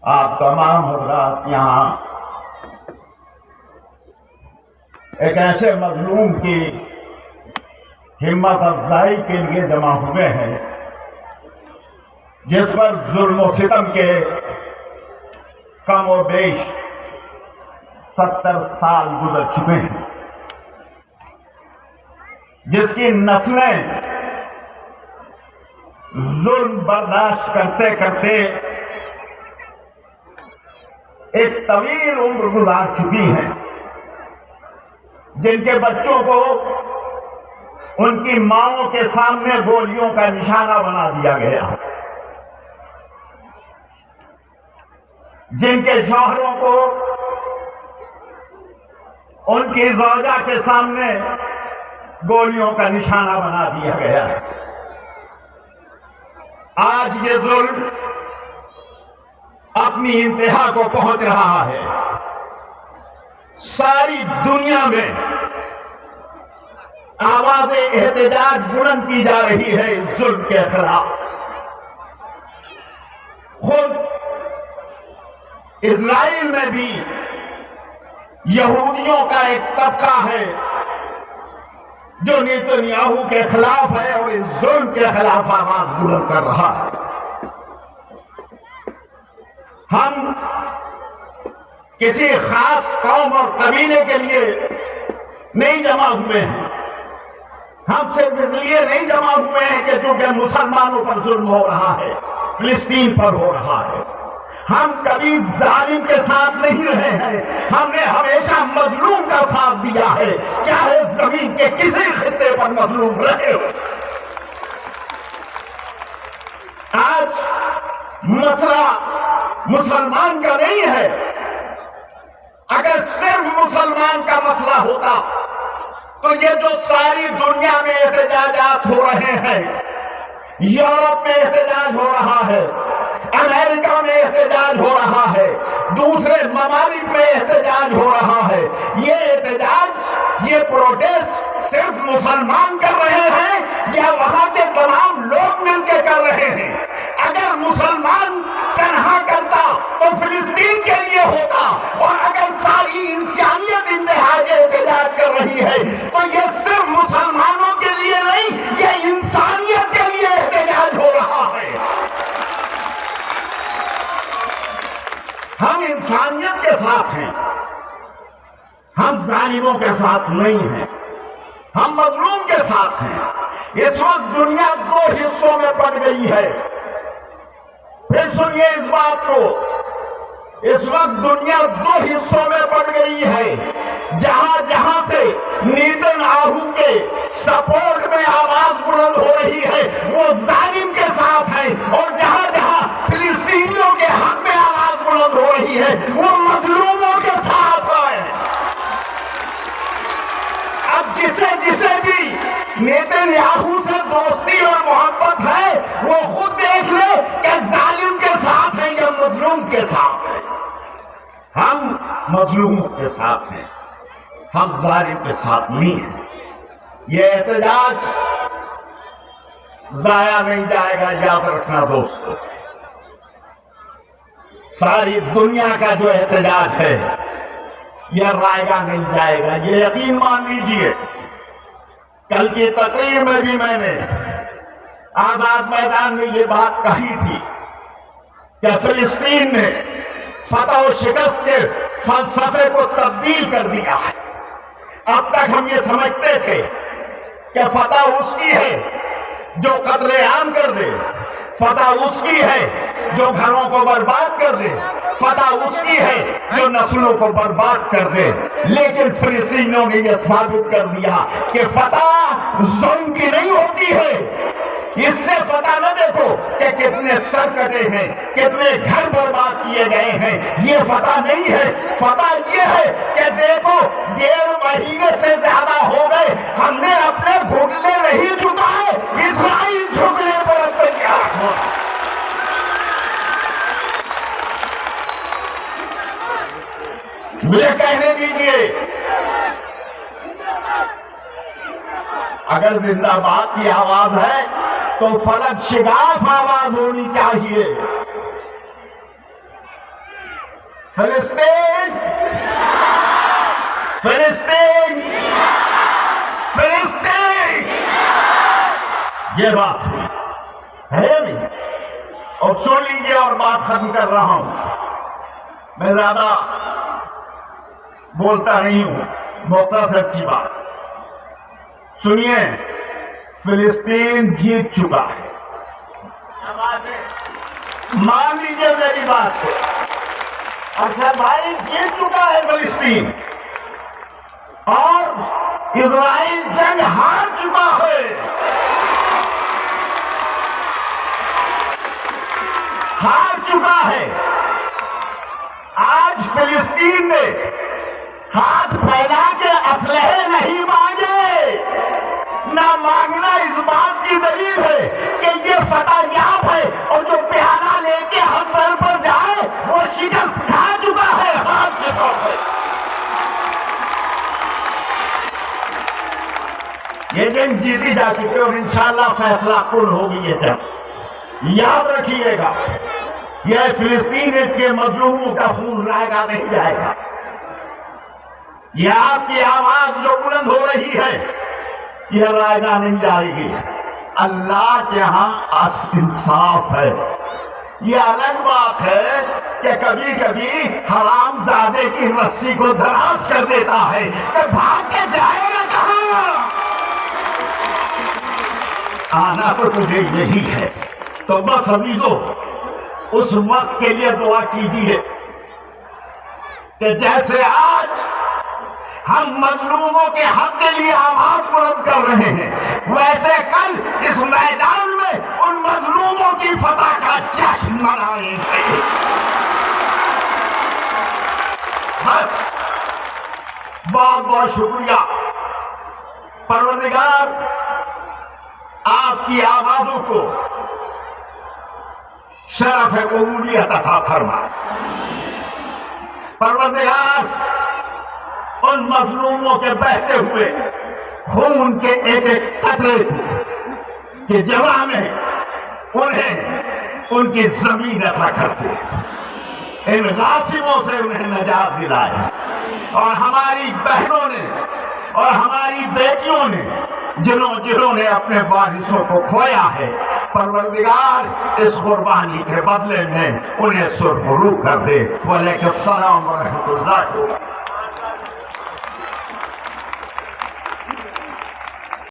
آپ تمام حضرات یہاں ایک ایسے مظلوم کی ہمت افزائی کے لیے جمع ہوئے ہیں جس پر ظلم و ستم کے کم و بیش 70 سال گزر چکے ہیں، جس کی نسلیں ظلم برداشت کرتے کرتے ایک طویل عمر گزار چکی ہیں، جن کے بچوں کو ان کی ماؤں کے سامنے گولیوں کا نشانہ بنا دیا گیا، جن کے شوہروں کو ان کی زوجہ کے سامنے گولیوں کا نشانہ بنا دیا گیا۔ آج یہ ظلم اپنی انتہا کو پہنچ رہا ہے۔ ساری دنیا میں آواز احتجاج بلند کی جا رہی ہے اس ظلم کے خلاف۔ خود اسرائیل میں بھی یہودیوں کا ایک طبقہ ہے جو نیتنیاہو کے خلاف ہے اور اس ظلم کے خلاف آواز بلند کر رہا ہے۔ ہم کسی خاص قوم اور قبیلے کے لیے نہیں جمع ہوئے ہیں، ہم صرف اس لیے نہیں جمع ہوئے ہیں کہ چونکہ مسلمانوں پر ظلم ہو رہا ہے، فلسطین پر ہو رہا ہے۔ ہم کبھی ظالم کے ساتھ نہیں رہے ہیں، ہم نے ہمیشہ مظلوم کا ساتھ دیا ہے، چاہے زمین کے کسی خطے پر مظلوم رہے ہو۔ آج مسئلہ مسلمان کا نہیں ہے۔ اگر صرف مسلمان کا مسئلہ ہوتا تو یہ جو ساری دنیا میں احتجاجات ہو رہے ہیں، یورپ میں احتجاج ہو رہا ہے، امریکہ میں احتجاج ہو رہا ہے، دوسرے ممالک میں احتجاج ہو رہا ہے، یہ احتجاج، یہ پروٹیسٹ صرف مسلمان کر رہے ہیں یا وہاں کے تمام لوگ مل کے کر رہے ہیں؟ اگر مسلمان تنہا کرتا تو فلسطین کے لیے ہوتا، اور اگر ساری انسانیت انتہائی احتجاج کر رہی ہے تو یہ صرف مسلمانوں کے لیے نہیں، یہ انسانیت کے لیے احتجاج ہو رہا ہے۔ ہم انسانیت کے ساتھ ہیں، ہم ظالموں کے ساتھ نہیں ہیں، ہم مظلوم کے ساتھ ہیں۔ اس وقت دنیا 2 حصوں میں بٹ گئی ہے۔ پھر سنیے اس بات کو، اس وقت دنیا 2 حصوں میں بٹ گئی ہے۔ جہاں جہاں سے نیتنیاہو کے سپورٹ میں آواز بلند ہو رہی ہے وہ ظالم کے ساتھ ہے، اور جہاں جہاں فلسطینیوں کے حق میں آواز بلند ہو رہی ہے وہ مظلوموں کے ساتھ ہے۔ اب جسے بھی نیتنیاہو سے دوستی اور محبت ہے وہ خود دیکھ لے کہ ظالم کے ساتھ ہے یا مظلوم کے ساتھ ہے۔ ہم مظلوموں کے ساتھ ہیں، ہم ظالم کے ساتھ نہیں ہیں۔ یہ احتجاج ضائع نہیں جائے گا، یاد رکھنا دوستو۔ ساری دنیا کا جو احتجاج ہے یہ رائگاں نہیں جائے گا، یہ یقین مان لیجئے۔ کل کی تقریر میں بھی میں نے آزاد میدان میں یہ بات کہی تھی کہ فلسطین نے فتح و شکست کے فلسفے کو تبدیل کر دیا ہے۔ اب تک ہم یہ سمجھتے تھے کہ فتح اس کی ہے جو قتل عام کر دے، فتح اس کی ہے جو گھروں کو برباد کر دے، فتح اس کی ہے جو نسلوں کو برباد کر دے۔ لیکن فلسطینیوں نے یہ ثابت کر دیا کہ فتح ظلم کی نہیں ہوتی ہے۔ اس سے فتح نہ دیکھو کہ کتنے سر کٹے ہیں، کتنے گھر برباد کیے گئے ہیں، یہ فتح نہیں ہے۔ فتح یہ ہے کہ دیکھو 1.5 مہینے سے زیادہ ہو گئے ہم نے اپنے گھٹنے نہیں جھکائے، اسرائیل جھکنے پر تیار ہو۔ مجھے کہنے دیجئے، اگر زندہ باد کی آواز ہے تو فلک شگاف آواز ہونی چاہیے۔ فلسطین فلسطین فلسطین، یہ بات ہے نہیں؟ اور سن لیجیے اور بات ختم کر رہا ہوں، میں زیادہ بولتا نہیں ہوں، مختصر سی بات سنیے۔ فلسطین جیت چکا ہے، مان لیجیے میری بات کو۔ اچھا بھائی، جیت چکا ہے فلسطین، اور اسرائیل جنگ ہار چکا ہے، ہار چکا ہے۔ آج فلسطین نے ہاتھ پھیلا کے اسلحے نہیں مانگے، نہ مانگنا اس بات کی دلیل ہے کہ یہ فتح یاب ہے، اور جو پیالہ لے کے ہم در پر جائے وہ شکست کھا چکا ہے، ہار چکا ہے۔ یہ جنگ جیتی جا چکی ہے، اور انشاءاللہ فیصلہ کن ہوگی یہ جنگ۔ یاد رکھیے گا، یہ فلسطین کے مظلوموں کا خون رائے گا نہیں جائے گا۔ یہ آپ کی آواز جو بلند ہو رہی ہے، یہ رائے گا نہیں جائے گی۔ اللہ کے ہاں انصاف ہے۔ یہ الگ بات ہے کہ کبھی کبھی حرام زادے کی رسی کو دراز کر دیتا ہے کہ بھاگ کے جائے گا کہاں، آنا تو تجھے یہی ہے۔ تو بس عزیزو، اس وقت کے لیے دعا کیجیے کہ جیسے آج ہم مظلوموں کے حق کے لیے آواز بلند کر رہے ہیں، ویسے کل اس میدان میں ان مظلوموں کی فتح کا جشن منائیں گے۔ بس بہت بہت شکریہ۔ پروردگار آپ کی آوازوں کو شرف قبولیت عطا فرمائے۔ پروردگار ان مظلوموں کے بہتے ہوئے خون کے ایک ایک قطرے کو کہ جگہ میں انہیں ان کی زمین عطا کرتے، ان غاصبوں سے انہیں نجات دلائے، اور ہماری بہنوں نے اور ہماری بیٹیوں نے جنہوں نے اپنے وارثوں کو کھویا ہے، پروردگار اس قربانی کے بدلے میں انہیں سرخرو کر دے۔ وعلیکم السلام ورحمۃ اللہ۔